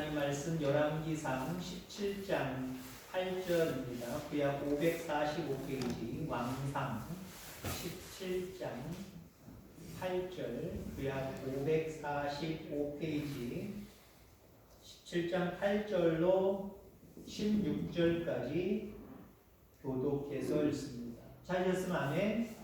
하나님 말씀 열왕기상 17장 8절입니다. 구약 545페이지 왕상 17장 8절 구약 545페이지 17장 8절로 16절까지 교독해서 읽습니다. 찾으셨으면 아멘.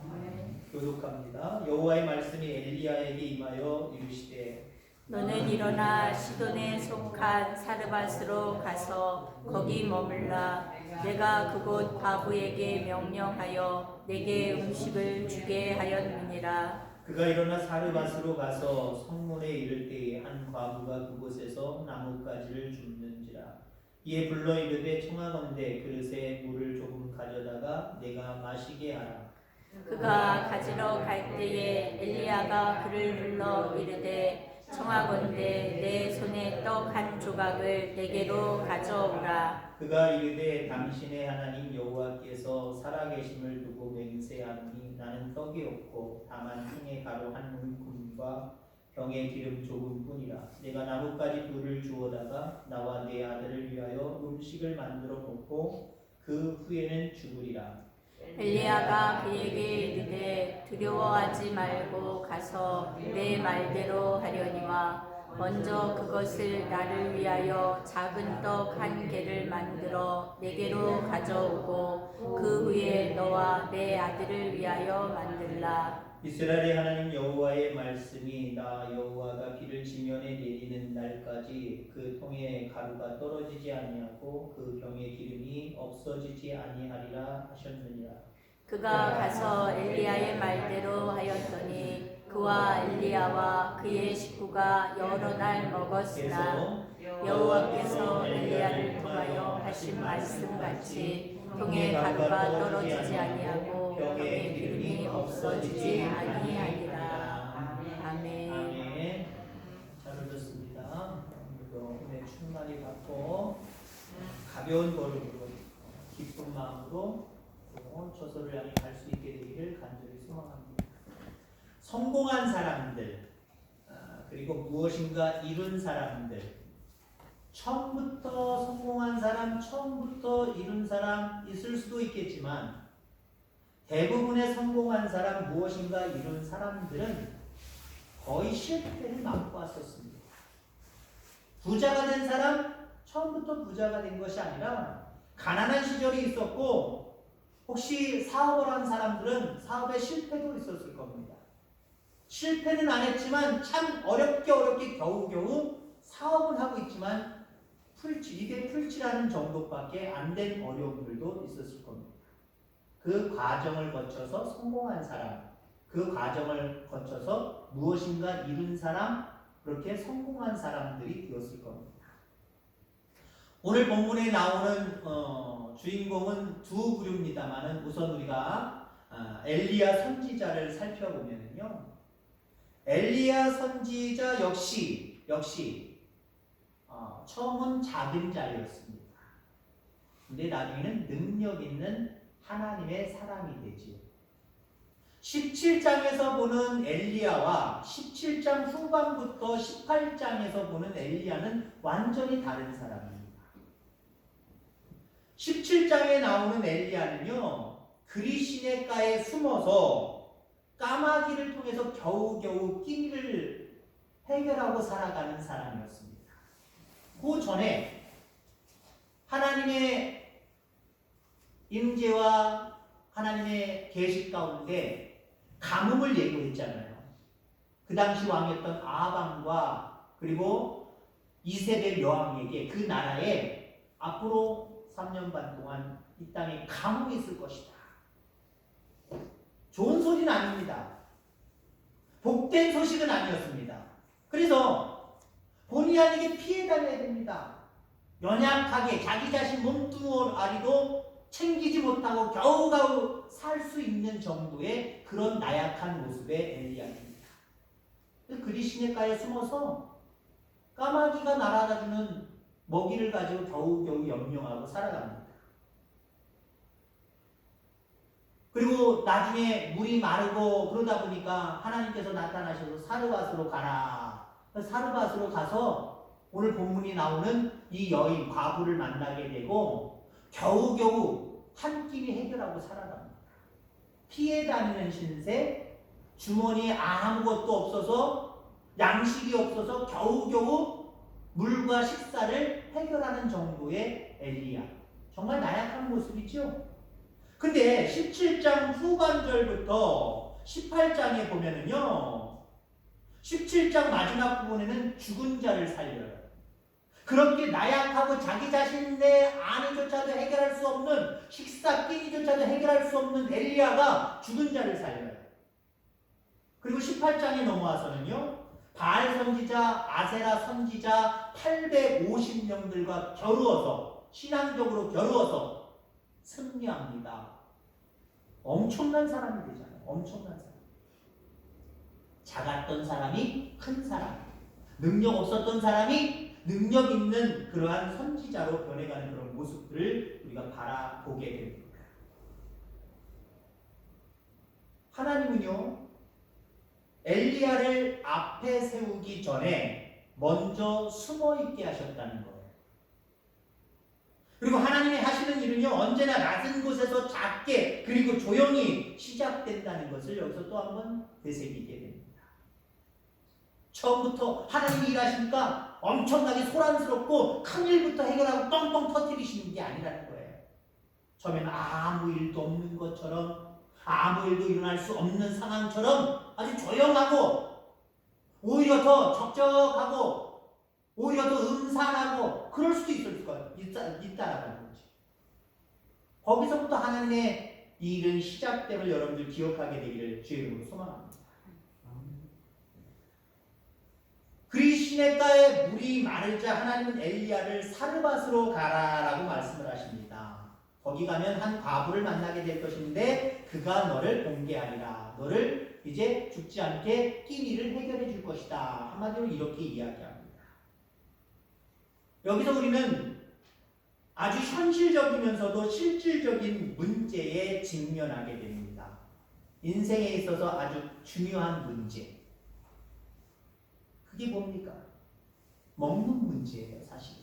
교독합니다. 여호와의 말씀이 엘리야에게 임하여 이르시되 너는 일어나 시돈에 속한 사르밧으로 가서 거기 머물라. 내가 그곳 과부에게 명령하여 내게 음식을 주게 하였느니라. 그가 일어나 사르밧으로 가서 성문에 이를 때에 한 과부가 그곳에서 나뭇가지를 줍는지라. 이에 불러 이르되 청하건대 그릇에 물을 조금 가져다가 내가 마시게 하라. 그가 가지러 갈 때에 엘리야가 그를 불러 이르되 청하건대 내 손에 떡 한 조각을 내게로 가져오라. 그가 이르되 당신의 하나님 여호와께서 살아계심을 두고 맹세하노니 나는 떡이 없고 다만 흰의 가루 한 움큼과 병에 기름 조금뿐이라. 내가 나뭇가지 불을 주워다가 나와 내 아들을 위하여 음식을 만들어 먹고 그 후에는 죽으리라. 엘리야가 그에게 이르되 두려워하지 말고 가서 내 말대로 하려니와 먼저 그것을 나를 위하여 작은 떡 한 개를 만들어 내게로 가져오고 그 후에 너와 내 아들을 위하여 만들라. 이스라엘의 하나님 여호와의 말씀이 나 여호와가 비를 지면에 내리는 날까지 그 통에 가루가 떨어지지 아니하고 그 병에 기름이 없어지지 아니하리라 하셨느니라. 그가 가서 엘리야의 말대로 하였더니 그와 엘리야와 그의 식구가 여러 날 먹었으나 여호와께서 엘리야를 통하여 하신 말씀같이 통에 가루가 떨어지지 아니하고 병에 기름이 없어지지 아니하리라. 아멘. 아멘. 잘 들었습니다. 오늘도 은혜 충만히 받고 가벼운 걸음으로 기쁜 마음으로 저서를 향해 갈 수 있게 되기를 간절히 소망합니다. 성공한 사람들 그리고 무엇인가 이룬 사람들, 처음부터 성공한 사람, 처음부터 이룬 사람 있을 수도 있겠지만 대부분의 성공한 사람, 무엇인가 이룬 사람들은 거의 실패를 맛고 왔었습니다. 부자가 된 사람, 처음부터 부자가 된 것이 아니라 가난한 시절이 있었고 혹시 사업을 한 사람들은 사업에 실패도 있었을 겁니다. 실패는 안 했지만 참 어렵게 겨우겨우 사업을 하고 있지만 입에 풀칠하는 정도밖에 안 된 어려움들도 있었을 겁니다. 그 과정을 거쳐서 성공한 사람, 그 과정을 거쳐서 무엇인가 이룬 사람, 그렇게 성공한 사람들이 되었을 겁니다. 오늘 본문에 나오는 주인공은 두 부류입니다만은 우선 우리가 엘리야 선지자를 살펴보면요, 엘리야 선지자 역시 처음은 작은 자였습니다. 근데 나중에는 능력 있는 하나님의 사람이 되지요. 17장에서 보는 엘리야와 17장 후반부터 18장에서 보는 엘리야는 완전히 다른 사람입니다. 17장에 나오는 엘리야는요, 그리 시냇가에 숨어서 까마귀를 통해서 겨우겨우 끼니를 해결하고 살아가는 사람이었습니다. 그 전에 하나님의 임재와 하나님의 계시 가운데 가뭄을 예고했잖아요. 그 당시 왕이었던 아합과 그리고 이세벨 여왕에게 그 나라에 앞으로 3년 반 동안 이 땅에 가뭄이 있을 것이다. 좋은 소리는 아닙니다. 복된 소식은 아니었습니다. 그래서 본의 아니게 피해 다녀야 됩니다. 연약하게 자기 자신 몸뚱아리도 챙기지 못하고 겨우겨우 살 수 있는 정도의 그런 나약한 모습의 엘리야입니다. 그리 시냇가에 숨어서 까마귀가 날아다주는 먹이를 가지고 겨우겨우 염려하고 살아갑니다. 그리고 나중에 물이 마르고 그러다 보니까 하나님께서 나타나셔서 사르밧으로 가라. 사르밧으로 가서 오늘 본문이 나오는 이 여인 과부를 만나게 되고 겨우겨우 한 끼니 해결하고 살아갑니다. 피해 다니는 신세, 주머니에 아무것도 없어서 양식이 없어서 겨우겨우 물과 식사를 해결하는 정도의 엘리야. 정말 나약한 모습이죠. 근데 17장 후반절부터 18장에 보면은요, 17장 마지막 부분에는 죽은 자를 살려요. 그렇게 나약하고 자기 자신의 안위조차도 해결할 수 없는, 식사 끼니조차도 해결할 수 없는 엘리야가 죽은 자를 살려요. 그리고 18장에 넘어와서는요, 바알 선지자, 아세라 선지자 850명들과 겨루어서, 신앙적으로 겨루어서 승리합니다. 엄청난 사람이 되잖아요. 엄청난 사람. 작았던 사람이 큰 사람, 능력 없었던 사람이 능력 있는 그러한 선지자로 변해가는 그런 모습들을 우리가 바라보게 됩니다. 하나님은요, 엘리야를 앞에 세우기 전에 먼저 숨어 있게 하셨다는 거예요. 그리고 하나님이 하시는 일은요, 언제나 낮은 곳에서 작게 그리고 조용히 시작된다는 것을 여기서 또 한번 되새기게 됩니다. 처음부터 하나님이 일하시니까 엄청나게 소란스럽고 큰 일부터 해결하고 뻥뻥 터뜨리시는 게 아니라는 거예요. 처음에는 아무 일도 없는 것처럼, 아무 일도 일어날 수 없는 상황처럼 아주 조용하고 오히려 더 적적하고 오히려 더 음산하고 그럴 수도 있을 거예요. 있다라는 거지. 거기서부터 하나님의 일은 시작됨을 여러분들 기억하게 되기를 주의 이름으로 소망합니다. 그리 시냇가에 물이 마르자 하나님은 엘리야를 사르밧으로 가라라고 말씀을 하십니다. 거기 가면 한 과부를 만나게 될 것인데 그가 너를 공개하리라. 너를 이제 죽지 않게 끼니를 해결해 줄 것이다. 한마디로 이렇게 이야기합니다. 여기서 우리는 아주 현실적이면서도 실질적인 문제에 직면하게 됩니다. 인생에 있어서 아주 중요한 문제. 그게 뭡니까? 먹는 문제예요, 사실.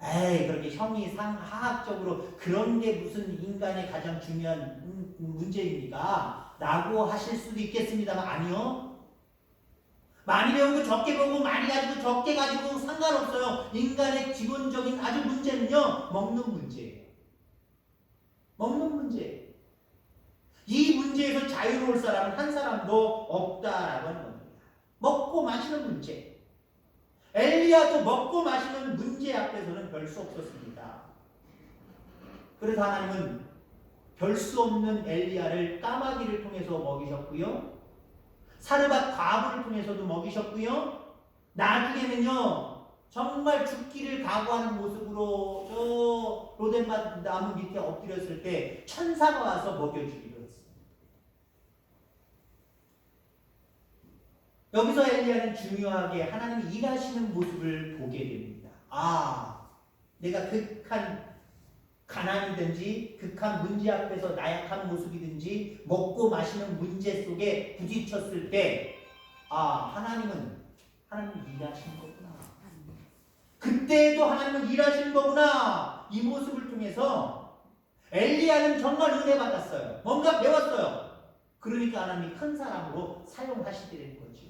에이, 그렇게 하학적으로 그런 게 무슨 인간의 가장 중요한 문제입니까? 라고 하실 수도 있겠습니다만, 아니요. 많이 배우고 적게 배우고 많이 가지고 적게 가지고 상관없어요. 인간의 기본적인 아주 문제는요, 먹는 문제예요. 먹는 문제. 이 문제에서 자유로울 사람은 한 사람도 없다라고 하는 겁니다. 먹고 마시는 문제. 엘리야도 먹고 마시는 문제 앞에서는 별 수 없었습니다. 그래서 하나님은 별 수 없는 엘리야를 까마귀를 통해서 먹이셨고요. 사르밧 과부를 통해서도 먹이셨고요. 나중에는요, 정말 죽기를 각오하는 모습으로 저 로덴맛 나무 밑에 엎드렸을 때 천사가 와서 먹여주기로 했습니다. 여기서 엘리야는 중요하게 하나님이 일하시는 모습을 보게 됩니다. 아, 내가 극한 가난이든지 극한 문제 앞에서 나약한 모습이든지 먹고 마시는 문제 속에 부딪혔을 때, 아, 하나님은 일하시는 거구나. 그때도 하나님은 일하시는 거구나. 이 모습을 통해서 엘리야는 정말 은혜 받았어요. 뭔가 배웠어요. 그러니까 하나님이 큰 사람으로 사용하시게 거죠.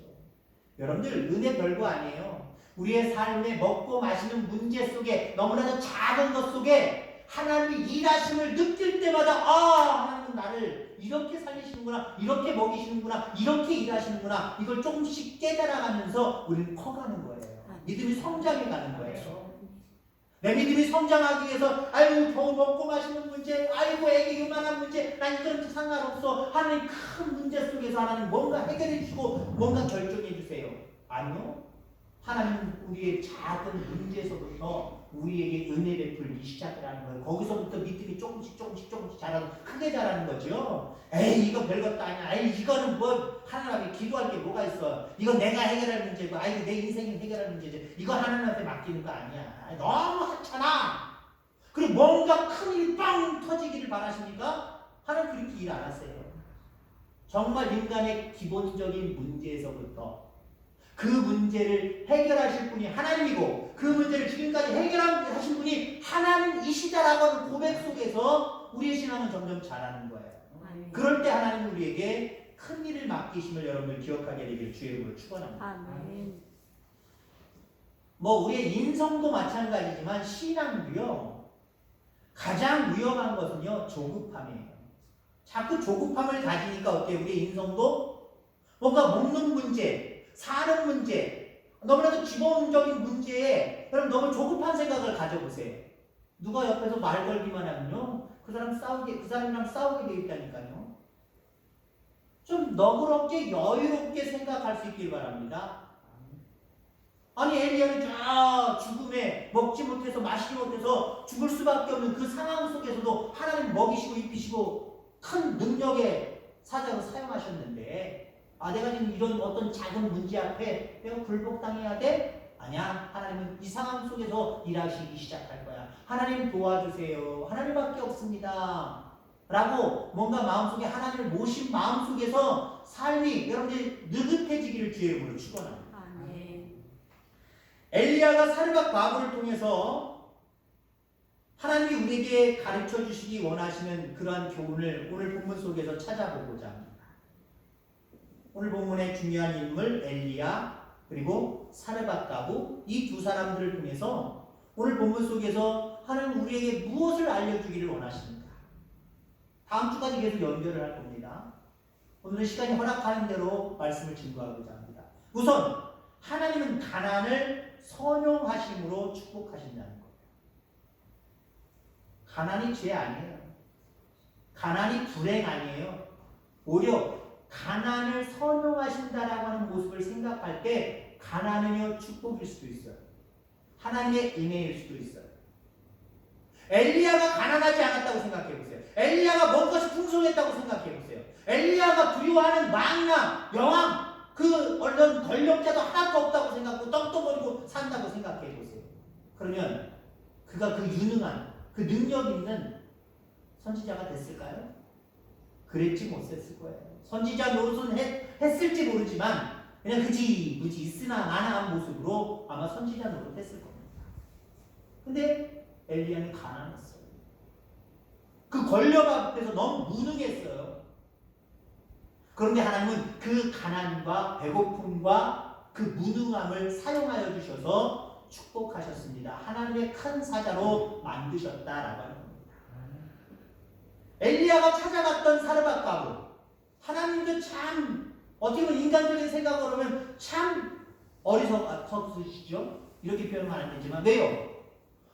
여러분들, 은혜 별거 아니에요. 우리의 삶에 먹고 마시는 문제 속에, 너무나도 작은 것 속에 하나님이 일하심을 느낄 때마다, 아, 하나님은 나를 이렇게 살리시는구나, 이렇게 먹이시는구나, 이렇게 일하시는구나, 이걸 조금씩 깨달아가면서 우리는 커가는 거예요. 믿음이 성장해 가는 거예요. 내 믿음이 성장하기 위해서, 아이고, 겨우 먹고 마시는 문제, 아이고, 애기 요만한 문제, 난 이건 상관없어. 하나님 큰 문제 속에서 하나님 뭔가 해결해 주시고 뭔가 결정해 주세요. 아니요. 하나님은 우리의 작은 문제에서부터 우리에게 은혜 베풀기 시작을 하는 거예요. 거기서부터 믿음이 조금씩 자라고 크게 자라는 거죠. 에이, 이거 별것도 아니야. 에이, 이거는 뭐 하나님께 기도할 게 뭐가 있어. 이건 내가 해결할 문제고, 아이고, 내 인생이 해결할 문제지. 이거 하나님한테 맡기는 거 아니야. 너무 하찮아. 그리고 뭔가 큰 일이 빵 터지기를 바라십니까? 하나님 그렇게 일 안 하세요. 정말 인간의 기본적인 문제에서부터, 그 문제를 해결하실 분이 하나님이고 그 문제를 지금까지 해결하신 분이 하나님이시다라고 하는 고백 속에서 우리의 신앙은 점점 자라는 거예요. 그럴 때 하나님은 우리에게 큰 일을 맡기심을 여러분들 기억하게 되기를 주의 이름으로 축원합니다. 아멘. 뭐 우리의 인성도 마찬가지지만 신앙도요. 가장 위험한 것은요. 조급함이에요. 자꾸 조급함을 가지니까 어때요? 우리의 인성도 뭔가 먹는 문제, 사는 문제, 너무나도 기본적인 문제에 여러분 너무 조급한 생각을 가져보세요. 누가 옆에서 말 걸기만 하면요. 그 사람이랑 싸우게 돼 있다니까요. 좀 너그럽게 여유롭게 생각할 수 있길 바랍니다. 아니 엘리야는 쫙 죽음에 먹지 못해서 마시지 못해서 죽을 수밖에 없는 그 상황 속에서도 하나님 먹이시고 입히시고 큰 능력의 사자로 사용하셨는데 내가 지금 이런 어떤 작은 문제 앞에 내가 굴복당해야 돼? 아니야. 하나님은 이 상황 속에서 일하시기 시작할 거야. 하나님 도와주세요. 하나님밖에 없습니다. 라고 뭔가 마음속에 하나님을 모신 마음속에서 삶이 여러분들이 느긋해지기를 주의 이름으로 축원합니다. 엘리야가 사르밧 과부를 통해서 하나님이 우리에게 가르쳐 주시기 원하시는 그러한 교훈을 오늘 본문 속에서 찾아보고자 합니다. 오늘 본문의 중요한 인물 엘리야 그리고 사르밧 과부 이 두 사람들을 통해서 오늘 본문 속에서 하나님 우리에게 무엇을 알려주기를 원하십니까? 다음 주까지 계속 연결을 할 겁니다. 오늘은 시간이 허락하는 대로 말씀을 증거하고자 합니다. 우선 하나님은 가난을 선용하심으로 축복하신다는 거예요. 가난이 죄 아니에요. 가난이 불행 아니에요. 오히려 가난을 선용하신다라고 하는 모습을 생각할 때 가난은요 축복일 수도 있어요. 하나님의 은혜일 수도 있어요. 엘리야가 가난하지 않았다고 생각해 보세요. 엘리야가 먹을 것이 풍성했다고 생각해 보세요. 엘리야가 두려워하는 왕이나 여왕 그 얼른 권력자도 하나도 없다고 생각하고 떡떡거리고 산다고 생각해 보세요. 그러면 그가 그 유능한 그 능력 있는 선지자가 됐을까요? 그랬지 못했을 거예요. 선지자 노릇은 했을지 모르지만 그냥 그지 무지 있으나 마나한 모습으로 아마 선지자 노릇 했을 겁니다. 근데 엘리야는 가난했어요. 그 권력 앞에서 너무 무능했어요. 그런데 하나님은 그 가난과 배고픔과 그 무능함을 사용하여 주셔서 축복하셨습니다. 하나님의 큰 사자로 만드셨다라고 하는 겁니다. 엘리야가 찾아갔던 사르밧 과부 하나님도 참 어떻게 보면 인간적인 생각으로 하면 참 어리석으시죠? 이렇게 표현하면 안 되지만 왜요?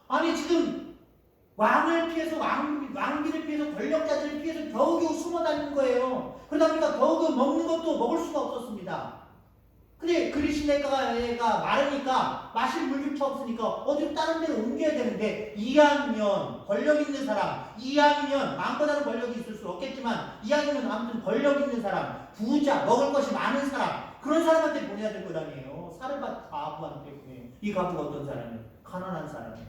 아니 지금 왕을 피해서 왕비를 피해서 권력자들을 피해서 겨우겨우 숨어 다니는 거예요. 그러다 보니까 겨우겨우 먹는 것도 먹을 수가 없었습니다. 근데 그리시네가 마르니까 마실 물조차 없으니까 어디로 다른 데로 옮겨야 되는데 이왕이면 권력 있는 사람, 이왕이면 마음보다는 권력이 있을 수 없겠지만 이왕이면 아무튼 권력 있는 사람, 부자, 먹을 것이 많은 사람 그런 사람한테 보내야 될 것 아니에요. 사르밧 과부한테 보내요. 이 과부가 어떤 사람이에요? 가난한 사람이에요.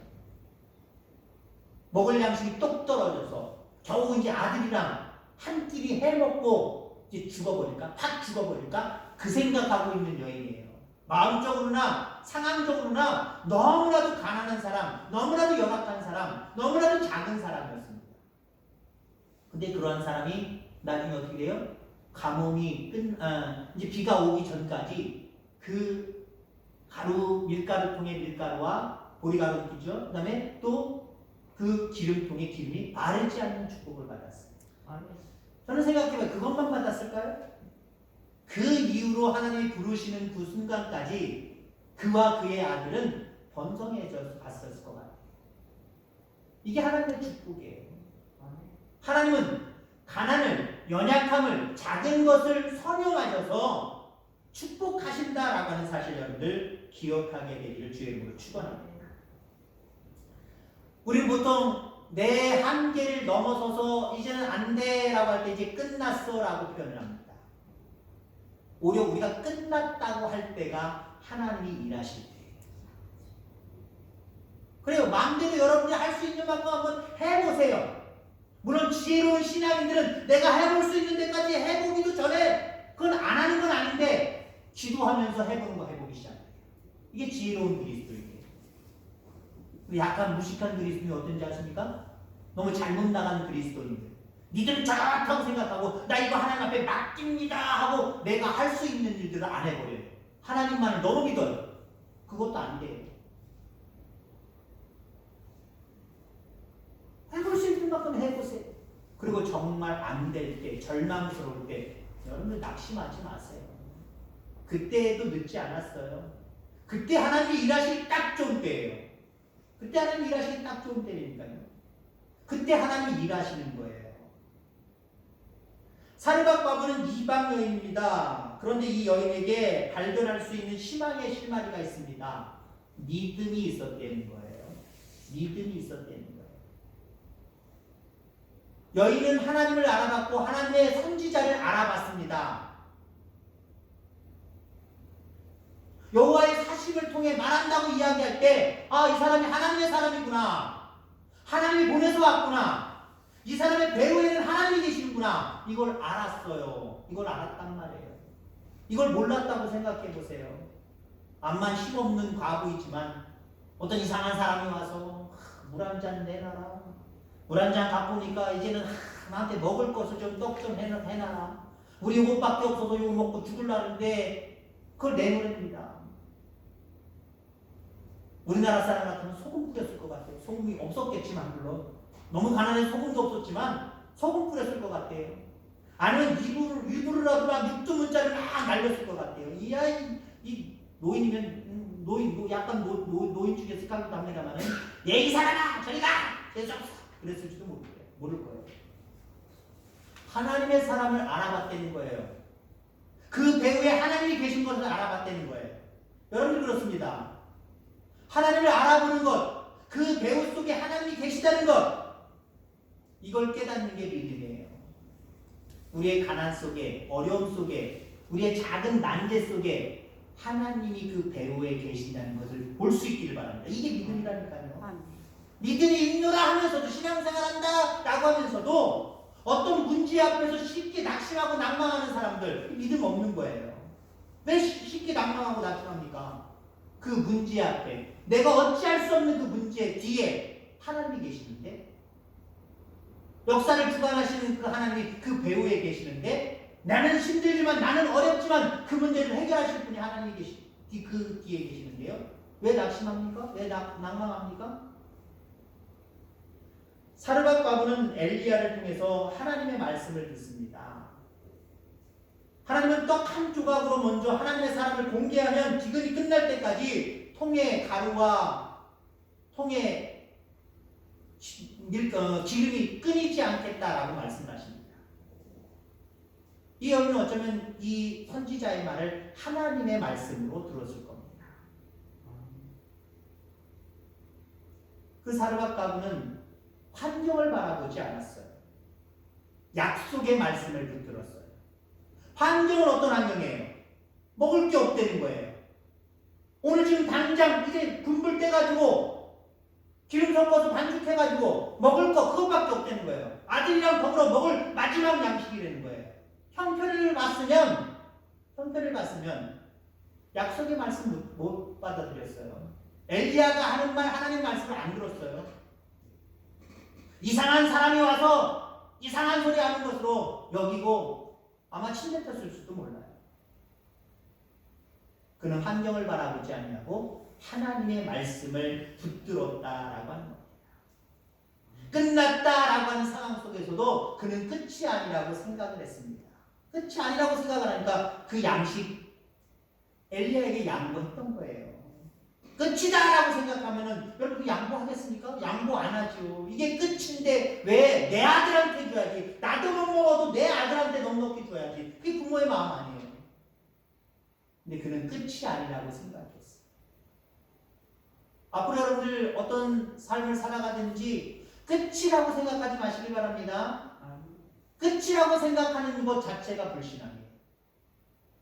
먹을 양식이 똑 떨어져서 겨우 이제 아들이랑 한 끼리 해먹고 이제 죽어버릴까? 팍 죽어버릴까? 그 생각하고 있는 여인이에요. 마음적으로나 상황적으로나 너무나도 가난한 사람, 너무나도 열악한 사람, 너무나도 작은 사람이었습니다. 근데 그러한 사람이 나중에 어떻게 돼요? 가뭄이 이제 비가 오기 전까지 그 밀가루통의 밀가루와 보리가루죠. 그 다음에 또 그 기름통의 기름이 마르지 않는 축복을 받았어요. 저는 생각해봐요. 그것만 받았을까요? 그 이후로 하나님이 부르시는 그 순간까지 그와 그의 아들은 번성해져 갔었을 것 같아요. 이게 하나님의 축복이에요. 하나님은 가난을, 연약함을, 작은 것을 선용하셔서 축복하신다라고 하는 사실 여러분들 기억하게 되기를 주의 이름으로 축원합니다. 우리는 보통 내 한계를 넘어서서 이제는 안 돼라고 할 때 이제 끝났어라고 표현을 합니다. 오히려 우리가 끝났다고 할 때가 하나님이 일하실 때예요. 그래요. 마음대로 여러분이 할 수 있는 만큼 한번 해보세요. 물론 지혜로운 신앙인들은 내가 해볼 수 있는 데까지 해보기도 전에 그건 안 하는 건 아닌데 기도하면서 해보는 거 해보기 시작해요. 이게 지혜로운 그리스도예요. 약간 무식한 그리스도인이 어떤지 아십니까? 너무 잘못 나간 그리스도인들. 니들은 잘하다고 생각하고 나 이거 하나님 앞에 맡깁니다 하고 내가 할 수 있는 일들을 안 해버려요. 하나님만을 너무 믿어요. 그것도 안 돼요. 해볼 수 있는 만큼 해보세요. 그리고 정말 안 될 때, 절망스러울 때 여러분들 낙심하지 마세요. 그때에도 늦지 않았어요. 그때 하나님이 일하시기 딱 좋은 때예요. 그때 하나님이 일하시기 딱 좋은 때니까요. 그때 하나님이 일하시는 거예요. 사르밧 과부는 이방 여인입니다. 그런데 이 여인에게 발견할 수 있는 희망의 실마리가 있습니다. 믿음이 있었다는 거예요. 믿음이 있었다는 거예요. 여인은 하나님을 알아봤고 하나님의 선지자를 알아봤습니다. 여호와의 사심을 통해 말한다고 이야기할 때, 아, 이 사람이 하나님의 사람이구나. 하나님이 보내서 왔구나. 이 사람의 배후에는 하나님이 계시는구나. 이걸 알았어요. 이걸 알았단 말이에요. 이걸 몰랐다고 생각해 보세요. 암만 힘없는 과부이지만 어떤 이상한 사람이 와서 물 한 잔 내놔라. 물 한 잔 갖고 오니까 이제는 나한테 먹을 것을 좀 떡 좀 해놔라. 우리 이것밖에 없어서 이거 먹고 죽을라는데 그걸 내놓습니다. 우리나라 사람 같으면 소금 뿌렸을 것 같아요. 소금이 없었겠지만 물론 너무 가난해서 소금도 없었지만 소금 뿌렸을 것 같아요. 아니면 이불이라도 막 육두문자를 막 날렸을 것 같아요. 이 노인이면 약간 노인 중에 스카우트 합니다만은 이 사람아 저리 가! 그랬을지도 모를 거예요. 하나님의 사람을 알아봤다는 거예요. 그 배후에 하나님이 계신 것을 알아봤다는 거예요. 여러분들 그렇습니다. 하나님을 알아보는 것, 그 배후 속에 하나님이 계시다는 것, 이걸 깨닫는 게 믿음이에요. 우리의 가난 속에, 어려움 속에, 우리의 작은 난제 속에 하나님이 그 배후에 계신다는 것을 볼 수 있기를 바랍니다. 이게 믿음이라니까요. 믿음이 있노라 하면서도 신앙생활한다 라고 하면서도 어떤 문제 앞에서 쉽게 낙심하고 낭망하는 사람들 믿음 없는 거예요. 왜 쉽게 낭망하고 낙심합니까? 그 문제 앞에 내가 어찌할 수 없는 그 문제 뒤에 하나님이 계시는데 역사를 주관하시는 그 하나님이 그 배후에 계시는데 나는 힘들지만 나는 어렵지만 그 문제를 해결하실 분이 하나님이 그 뒤에 계시는데요. 왜 낙심합니까? 왜 낭망합니까? 사르밧 과부는 엘리야를 통해서 하나님의 말씀을 듣습니다. 하나님은 떡 한 조각으로 먼저 하나님의 사람을 공개하면 기근이 끝날 때까지 통에 가루와 통에 기름이 끊이지 않겠다라고 말씀하십니다. 이 여인은 어쩌면 이 선지자의 말을 하나님의 말씀으로 들었을 겁니다. 그 사르밧 과부는 환경을 바라보지 않았어요. 약속의 말씀을 붙들었어요. 환경은 어떤 환경이에요? 먹을 게 없다는 거예요. 오늘 지금 당장 이제 군불 떼가지고 기름 섞어서 반죽해가지고 먹을 거 그것밖에 없다는 거예요. 아들이랑 더불어 먹을 마지막 양식이라는 거예요. 형편을 봤으면 약속의 말씀 못 받아들였어요. 엘리야가 하는 말 하나님 말씀을 안 들었어요. 이상한 사람이 와서 이상한 소리 하는 것으로 여기고 아마 침뱉었을 수도 몰라요. 그는 환경을 바라보지 아니하고 하나님의 말씀을 붙들었다라고 하는 겁니다. 끝났다라고 하는 상황 속에서도 그는 끝이 아니라고 생각을 했습니다. 끝이 아니라고 생각을 하니까 그 양식 엘리야에게 양보했던 거예요. 끝이다라고 생각하면은 여러분 양보하겠습니까? 양보 안 하죠. 이게 끝인데 왜 내 아들한테 줘야지? 나도 못 먹어도 내 아들한테 넉넉히 줘야지. 그게 부모의 마음 아니에요. 근데 그는 끝이 아니라고 생각했어요. 앞으로 여러분들 어떤 삶을 살아가든지 끝이라고 생각하지 마시기 바랍니다. 끝이라고 생각하는 것 자체가 불신앙이에요.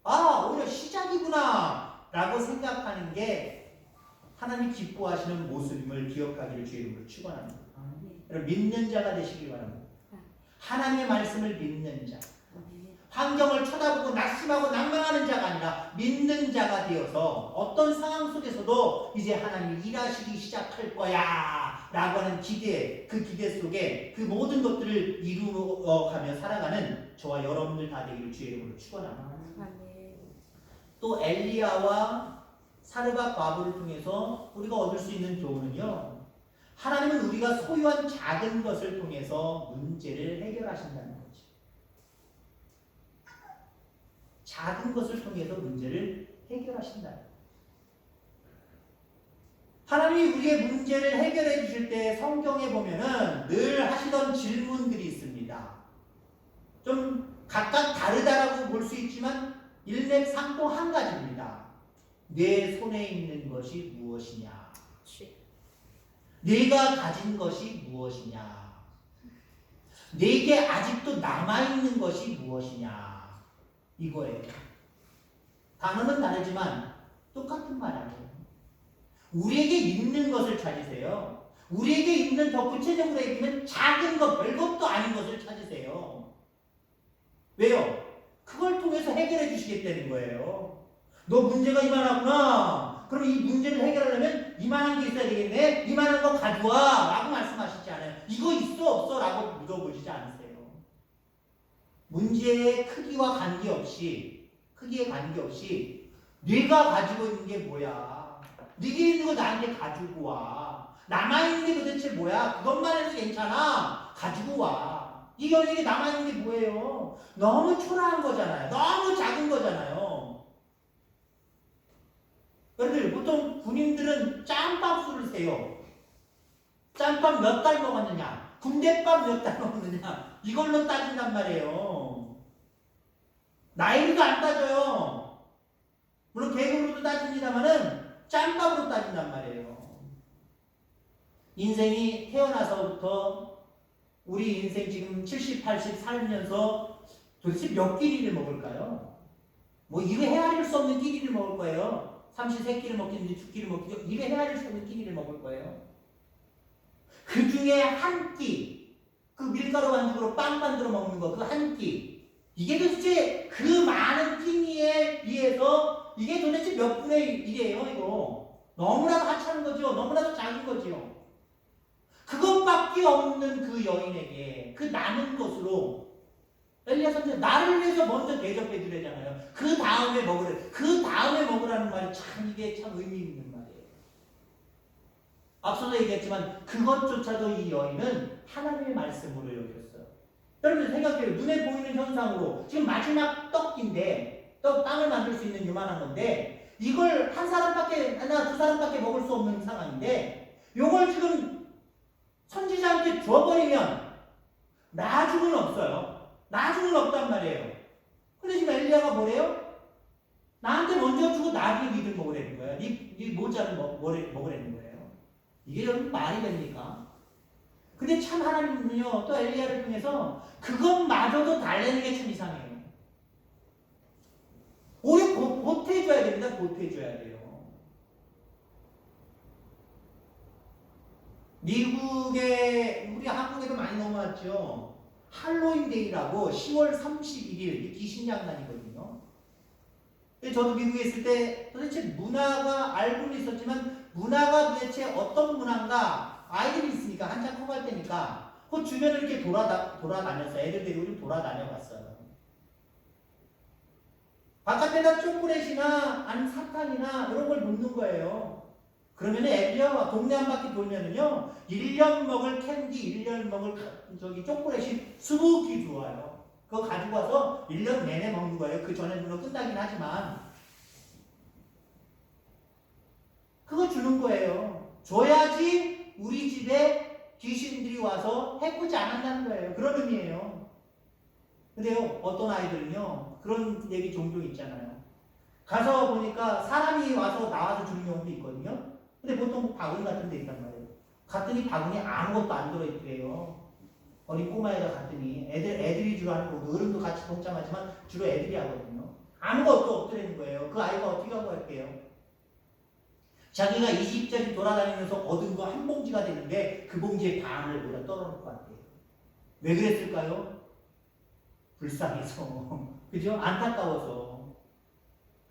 아, 오히려 시작이구나 라고 생각하는 게 하나님 기뻐하시는 모습임을 기억하기를 주의 이름으로 축원합니다. 여러분 믿는 자가 되시기 바랍니다. 하나님의 말씀을 믿는 자, 환경을 쳐다보고 낙심하고 낭망하는 자가 아니라 믿는 자가 되어서 어떤 상황 속에서도 이제 하나님이 일하시기 시작할 거야 라고 하는 기대, 그 기대 속에 그 모든 것들을 이루어가며 살아가는 저와 여러분들 다 되기를 주의 이름으로 축원합니다. 또 엘리야와 사르밧 바벨을 통해서 우리가 얻을 수 있는 교훈은요, 하나님은 우리가 소유한 작은 것을 통해서 문제를 해결하신다는 거죠. 작은 것을 통해서 문제를 해결하신다. 하나님이 우리의 문제를 해결해 주실 때 성경에 보면은 늘 하시던 질문들이 있습니다. 좀 각각 다르다라고 볼 수 있지만 일맥상통 한 가지입니다. 내 손에 있는 것이 무엇이냐? 내가 가진 것이 무엇이냐? 내게 아직도 남아있는 것이 무엇이냐? 이거예요. 단어는 다르지만 똑같은 말 아니에요. 우리에게 있는 것을 찾으세요. 우리에게 있는, 더 구체적으로 얘기하면 작은 것, 별것도 아닌 것을 찾으세요. 왜요? 그걸 통해서 해결해 주시겠다는 거예요. 너 문제가 이만하구나. 그럼 이 문제를 해결하려면 이만한 게 있어야 되겠네. 이만한 거 가져와 라고 말씀하시지 않아요. 이거 있어 없어 라고 물어보시지 않으세요. 문제의 크기와 관계없이 네가 가지고 있는 게 뭐야? 네게 있는 거 나한테 가지고 와. 남아있는 게 도대체 뭐야? 그것만 해도 괜찮아. 가지고 와. 이 여인에게 남아있는 게 뭐예요? 너무 초라한 거잖아요. 너무 작은 거잖아요. 여러분들 보통 군인들은 짬밥술을 세요. 짬밥 몇 달 먹었느냐? 군대밥 몇 달 먹었느냐? 이걸로 따진단 말이에요. 나이도 안 따져요. 물론 계급으로도 따집니다만은 짬밥으로 따진단 말이에요. 인생이 태어나서부터 우리 인생 지금 70, 80 살면서 도대체 몇 끼니를 먹을까요? 뭐 입에 헤아릴 수 없는 끼니를 먹을 거예요. 삼시세끼를 먹든지 두 끼를 먹든지 입에 헤아릴 수 없는 끼니를 먹을 거예요. 그 중에 한 끼, 그 밀가루 반죽으로 빵 만들어 먹는 거, 그 한 끼, 이게 도대체 그 많은 끼니에 비해서 이게 도대체 몇 분의 1이에요, 이거. 너무나도 하찮은 거죠. 너무나도 작은 거죠. 그것밖에 없는 그 여인에게 그 남은 것으로 엘리야 선생 나를 위해서 먼저 대접해 주래잖아요. 그 다음에 먹으라는 말이 참 이게 참 의미 있는 말이에요. 앞서도 얘기했지만 그것조차도 이 여인은 하나님의 말씀으로 여겼어요. 여러분 생각해요. 눈에 보이는 현상으로 지금 마지막 떡인데 빵을 만들 수 있는 요만한 건데 이걸 한 사람밖에 하나 두 사람밖에 먹을 수 없는 상황인데 이걸 지금 선지자한테 줘버리면 나중은 없어요. 나중은 없단 말이에요. 근데 지금 엘리야가 뭐래요? 나한테 먼저 주고 나중에 니들 먹으라는 거야. 니 모자를 먹으라는 거예요. 이게 여러분 말이 됩니까? 근데 참 하나님은요 또 엘리야를 통해서 그것마저도 달래는 게 참 이상해요. 오히려 보태줘야 됩니다. 보태줘야 돼요. 미국에 우리 한국에도 많이 넘어왔죠. 할로윈데이라고 10월 31일 귀신양단이거든요. 저도 미국에 있을 때 도대체 문화가 알고는 있었지만 문화가 도대체 어떤 문화인가 아이들이 있으니까 한참 커갈 때니까 그 주변을 이렇게 돌아다녀서 애들 데리고 좀 돌아다녀봤어요. 바깥에다 초콜릿이나 아니면 사탕이나 이런 걸 놓는 거예요. 그러면 애들이 동네 한 바퀴 돌면은요 1년 먹을 캔디, 1년 먹을 초콜릿이 20개 좋아요. 그거 가지고 와서 1년 내내 먹는 거예요. 그 전에 물론 끝나긴 하지만 그거 주는 거예요. 줘야지 우리 집에 귀신들이 와서 해코지 안 한다는 거예요. 그런 의미예요. 근데요 어떤 아이들은요 그런 얘기 종종 있잖아요. 가서 보니까 사람이 와서 나와서 주는 경우도 있거든요. 근데 보통 바구니 같은 데 있단 말이에요. 갔더니 바구니에 아무것도 안 들어있더래요. 어린 꼬마애가 갔더니 애들이 주로 하는 거고 어른도 같이 동참하지만 주로 애들이 하거든요. 아무것도 없더라는 거예요. 그 아이가 어떻게 하고 할게요? 자기가 20짜리 돌아다니면서 얻은 거 한 봉지가 되는데 그 봉지에 반을 여기다 떨어놓을 것 같아요. 왜 그랬을까요? 불쌍해서. 그죠? 안타까워서.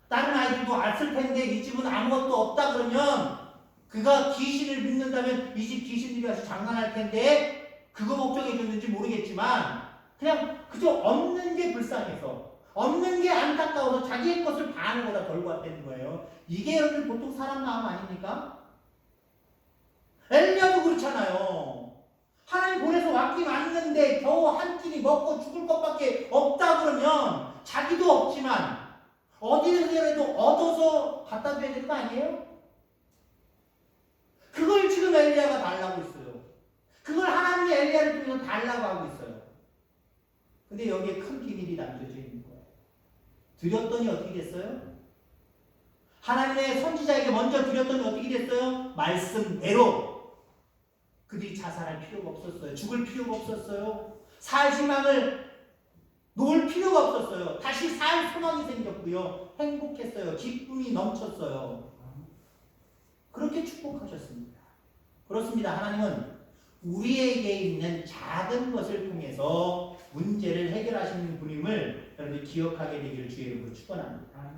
다른 아이들도 왔을 텐데 이 집은 아무것도 없다 그러면 그가 귀신을 믿는다면 이 집 귀신들이 와서 장난할 텐데 그거 걱정해 줬는지 모르겠지만 그냥 그저 없는 게 불쌍해서 없는 게 안타까워서 자기의 것을 반을 거다 걸고 왔다는 거예요. 이게 여러분 보통 사람 마음 아닙니까? 엘리야도 그렇잖아요. 하나님 보내서 왔긴 왔는데 겨우 한 끼니 먹고 죽을 것밖에 없다 그러면 자기도 없지만 어디에서라도 얻어서 갖다 줘야 되는 거 아니에요? 그걸 지금 엘리야가 달라고 했어요. 그걸 하나님이 엘리야를 통해서 달라고 하고 있어요. 근데 여기에 큰 비밀이 담겨져 있는 거예요. 드렸더니 어떻게 됐어요? 하나님의 선지자에게 먼저 드렸더니 어떻게 됐어요? 말씀대로. 그들이 자살할 필요가 없었어요. 죽을 필요가 없었어요. 살 희망을 놓을 필요가 없었어요. 다시 살 소망이 생겼고요. 행복했어요. 기쁨이 넘쳤어요. 그렇게 축복하셨습니다. 그렇습니다. 하나님은 우리에게 있는 작은 것을 통해서 문제를 해결하시는 분임을 여러분들 기억하게 되기를 주의 이름으로 축원합니다.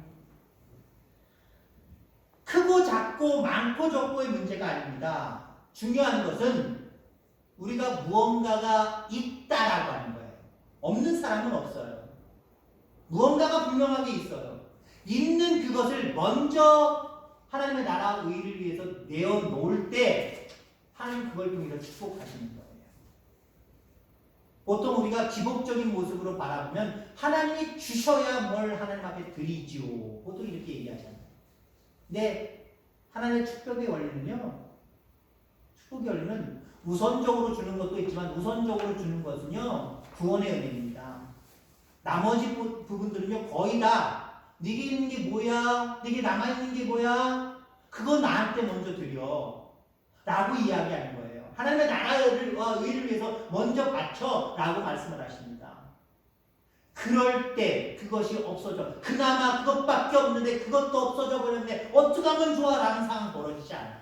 크고 작고 많고 적고의 문제가 아닙니다. 중요한 것은 우리가 무언가가 있다라고 하는 거예요. 없는 사람은 없어요. 무언가가 분명하게 있어요. 있는 그것을 먼저 하나님의 나라와 의를 위해서 내어놓을 때 하나님 그걸 통해서 축복하시는 거예요. 보통 우리가 기복적인 모습으로 바라보면 하나님이 주셔야 뭘 하나님 앞에 드리지요. 보통 이렇게 얘기하잖아요. 근데 하나님의 축복의 원리는요. 축복의 원리는 우선적으로 주는 것도 있지만 우선적으로 주는 것은요. 구원의 은혜입니다. 나머지 부분들은요. 거의 다 네게 있는 게 뭐야? 네게 남아있는 게 뭐야? 그거 나한테 먼저 드려. 라고 이야기하는 거예요. 하나님의 나라를 의를 위해서 먼저 바쳐 라고 말씀을 하십니다. 그럴 때 그것이 없어져. 그나마 그것밖에 없는데 그것도 없어져 버렸는데 어떡하면 좋아? 라는 상황 벌어지지 않아요.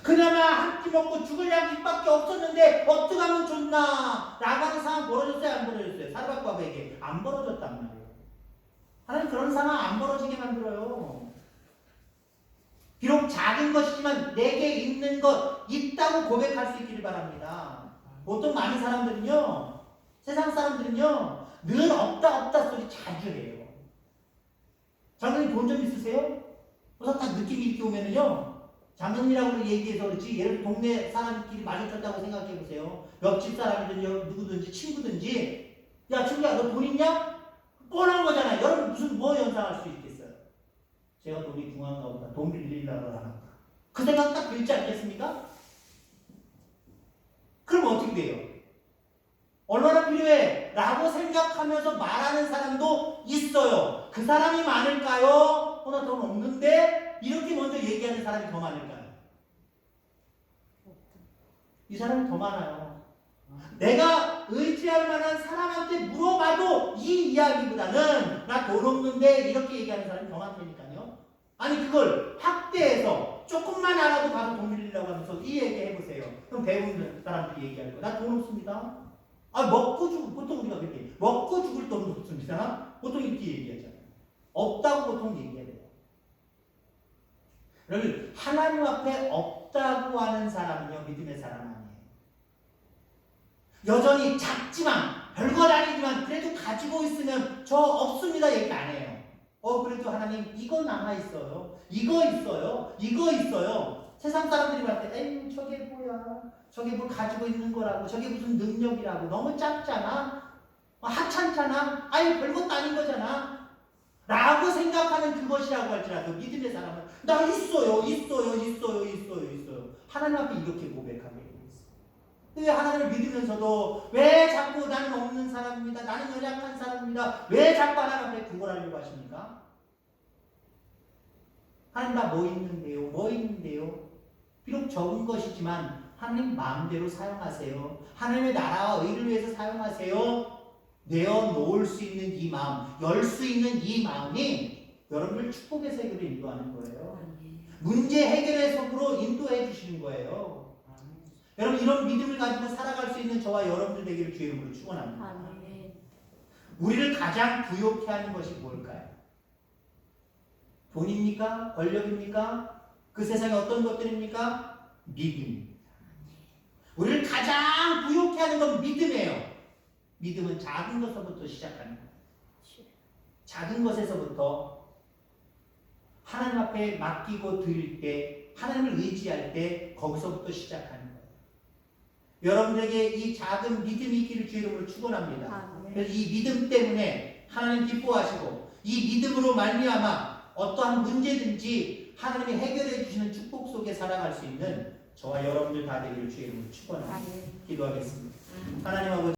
그나마 한 끼 먹고 죽을 양식밖에 없었는데 어떡하면 좋나? 라고 하는 상황 벌어졌어요? 안 벌어졌어요? 사르밧바에게 안 벌어졌단 말이에요. 하나님 그런 상황 안 벌어지게 만들어요. 비록 작은 것이지만 내게 있는 것 있다고 고백할 수 있기를 바랍니다. 보통 많은 사람들은요. 세상 사람들은요. 늘 없다 없다 소리 자주 해요. 장로님 돈 좀 있으세요? 그래서 딱 느낌이 이렇게 오면은요. 장로님이라고 얘기해서 그렇지 예를 들어 동네 사람끼리 마주쳤다고 생각해보세요. 옆집 사람이든지 누구든지 친구든지 야 친구야 너 돈 있냐? 뻔한 거잖아요. 여러분 무슨 뭐 연상할 수 있겠어요? 제가 돈이 궁한가 보다. 돈 빌리려고 하나. 그 생각 딱 들지 않겠습니까? 그럼 어떻게 돼요? 얼마나 필요해? 라고 생각하면서 말하는 사람도 있어요. 그 사람이 많을까요? 나 돈 없는데? 이렇게 먼저 얘기하는 사람이 더 많을까요? 이 사람이 더 많아요. 내가 의지할 만한 사람한테 물어봐도 이 이야기보다는 나 돈 없는데 이렇게 얘기하는 사람이 더 많다니까요. 아니 그걸 확대해서 조금만 알아도 가서 돈 빌리려고 하면서 이 얘기 해보세요. 그럼 배우는 사람들이 얘기할 거예요. 나 돈 없습니다. 먹고 죽을, 보통 우리가 그렇게 먹고 죽을 돈도 없습니다. 보통 이렇게 얘기하잖아요. 없다고 보통 얘기해야 돼요. 여러분 하나님 앞에 없다고 하는 사람은요 믿음의 사람 아니에요. 여전히 작지만 별것 아니지만 그래도 가지고 있으면 저 없습니다 얘기 안 해요. 그래도 하나님 이거 남아있어요. 이거 있어요. 이거 있어요. 세상 사람들이 말할 때 에이 저게 뭐야. 저게 뭐 가지고 있는 거라고. 저게 무슨 능력이라고. 너무 작잖아. 하찮잖아. 아유 별것도 아닌 거잖아. 라고 생각하는 그것이라고 할지라도 믿음의 사람은 나 있어요. 하나님 앞에 이렇게 고백하게 되어 있어요. 왜 하나님을 믿으면서도 왜 자꾸 나는 없는 사람입니다. 나는 연약한 사람입니다. 왜 자꾸 하나님 앞에 구걸하려고 하십니까? 하나님 나 뭐 있는데요? 비록 적은 것이지만 하나님 마음대로 사용하세요. 하나님의 나라와 의를 위해서 사용하세요. 내어놓을 수 있는 이 마음, 열 수 있는 이 마음이 여러분을 축복의 세계로 인도하는 거예요. 문제 해결의 속으로 인도해 주시는 거예요. 여러분 이런 믿음을 가지고 살아갈 수 있는 저와 여러분들 되기를 주의 이름으로 축원합니다. 우리를 가장 부욕해 하는 것이 뭘까요? 돈입니까? 권력입니까? 그 세상에 어떤 것들입니까? 믿음입니다. 우리를 가장 부욕해 하는 건 믿음이에요. 믿음은 작은 것부터 시작하는 거예요. 작은 것에서부터 하나님 앞에 맡기고 드릴 때, 하나님을 의지할 때 거기서부터 시작하는 거예요. 여러분에게 이 작은 믿음이 있기를 주의 이름으로 축원합니다. 그래서 이 믿음 때문에 하나님 기뻐하시고 이 믿음으로 말미암아 어떠한 문제든지 하나님이 해결해 주시는 축복 속에 살아갈 수 있는 저와 여러분들 다 되기를 주의 이름으로 축원합니다. 기도하겠습니다. 하나님 아버지